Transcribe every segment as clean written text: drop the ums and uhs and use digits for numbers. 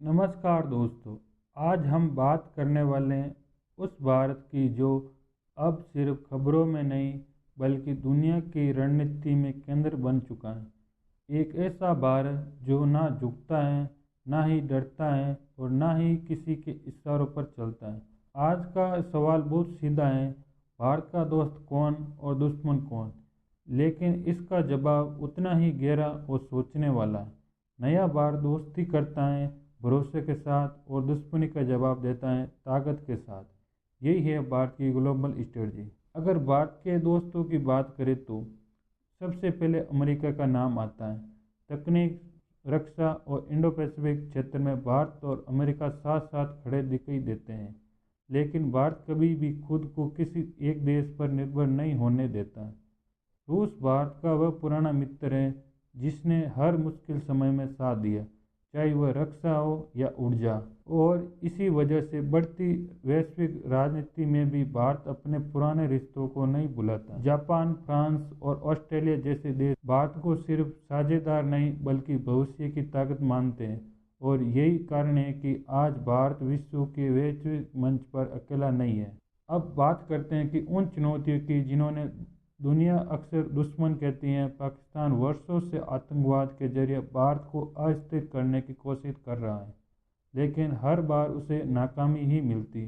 नमस्कार दोस्तों। आज हम बात करने वाले हैं उस भारत की जो अब सिर्फ खबरों में नहीं बल्कि दुनिया की रणनीति में केंद्र बन चुका है। एक ऐसा भारत जो ना झुकता है, ना ही डरता है और ना ही किसी के इशारों पर चलता है। आज का सवाल बहुत सीधा है, भारत का दोस्त कौन और दुश्मन कौन? लेकिन इसका जवाब उतना ही गहरा और सोचने वाला है। नया भारत दोस्ती करता है भरोसे के साथ और दुश्मनी का जवाब देता है ताकत के साथ। यही है भारत की ग्लोबल स्ट्रेटजी। अगर भारत के दोस्तों की बात करें तो सबसे पहले अमेरिका का नाम आता है। तकनीक, रक्षा और इंडो पैसिफिक क्षेत्र में भारत और अमेरिका साथ साथ खड़े दिखाई देते हैं। लेकिन भारत कभी भी खुद को किसी एक देश पर निर्भर नहीं होने देता। रूस भारत का वह पुराना मित्र है जिसने हर मुश्किल समय में साथ दिया, चाहे वह रक्षा हो या ऊर्जा। और इसी वजह से बढ़ती वैश्विक राजनीति में भी भारत अपने पुराने रिश्तों को नहीं भुलाता। जापान, फ्रांस और ऑस्ट्रेलिया जैसे देश भारत को सिर्फ साझेदार नहीं बल्कि भविष्य की ताकत मानते हैं। और यही कारण है कि आज भारत विश्व के वैश्विक मंच पर अकेला नहीं है। अब बात करते हैं कि उन चुनौतियों की जिन्होंने दुनिया अक्सर दुश्मन कहती है। पाकिस्तान वर्षों से आतंकवाद के जरिए भारत को अस्थिर करने की कोशिश कर रहा है, लेकिन हर बार उसे नाकामी ही मिलती।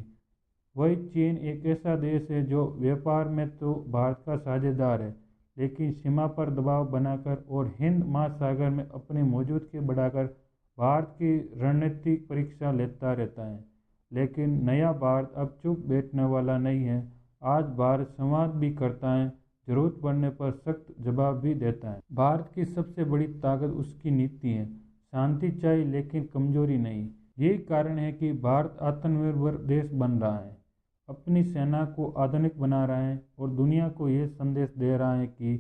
वही चीन एक ऐसा देश है जो व्यापार में तो भारत का साझेदार है, लेकिन सीमा पर दबाव बनाकर और हिंद महासागर में अपनी मौजूदगी बढ़ाकर भारत की रणनीतिक परीक्षा लेता रहता है। लेकिन नया भारत अब चुप बैठने वाला नहीं है। आज भारत संवाद भी करता है, जरूरत पड़ने पर सख्त जवाब भी देता है। भारत की सबसे बड़ी ताकत उसकी नीति है। शांति चाहिए लेकिन कमजोरी नहीं। यही कारण है कि भारत आत्मनिर्भर देश बन रहा है, अपनी सेना को आधुनिक बना रहा है और दुनिया को यह संदेश दे रहा है कि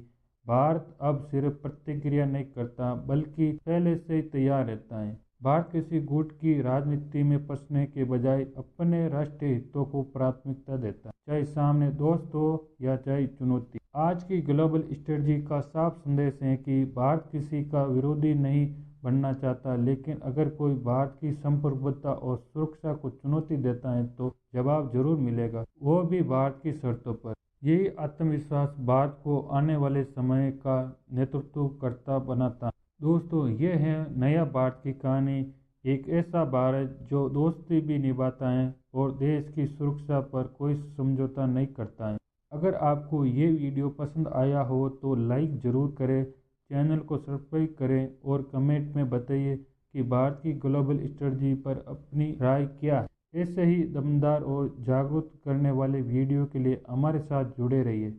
भारत अब सिर्फ प्रतिक्रिया नहीं करता बल्कि पहले से ही तैयार रहता है। भारत किसी गुट की राजनीति में फंसने के बजाय अपने राष्ट्रीय हितों को प्राथमिकता देता है, चाहे सामने दोस्त हो या चाहे चुनौती। आज की ग्लोबल स्ट्रेटजी का साफ संदेश है कि भारत किसी का विरोधी नहीं बनना चाहता, लेकिन अगर कोई भारत की संप्रभुता और सुरक्षा को चुनौती देता है तो जवाब जरूर मिलेगा, वो भी भारत की शर्तों पर। यही आत्मविश्वास भारत को आने वाले समय का नेतृत्व करता बनाता। दोस्तों, यह है नया भारत की कहानी। एक ऐसा भारत जो दोस्ती भी निभाता है और देश की सुरक्षा पर कोई समझौता नहीं करता है। अगर आपको ये वीडियो पसंद आया हो तो लाइक ज़रूर करें, चैनल को सब्सक्राइब करें और कमेंट में बताइए कि भारत की ग्लोबल स्ट्रेटजी पर अपनी राय क्या है। ऐसे ही दमदार और जागरूक करने वाले वीडियो के लिए हमारे साथ जुड़े रहिए।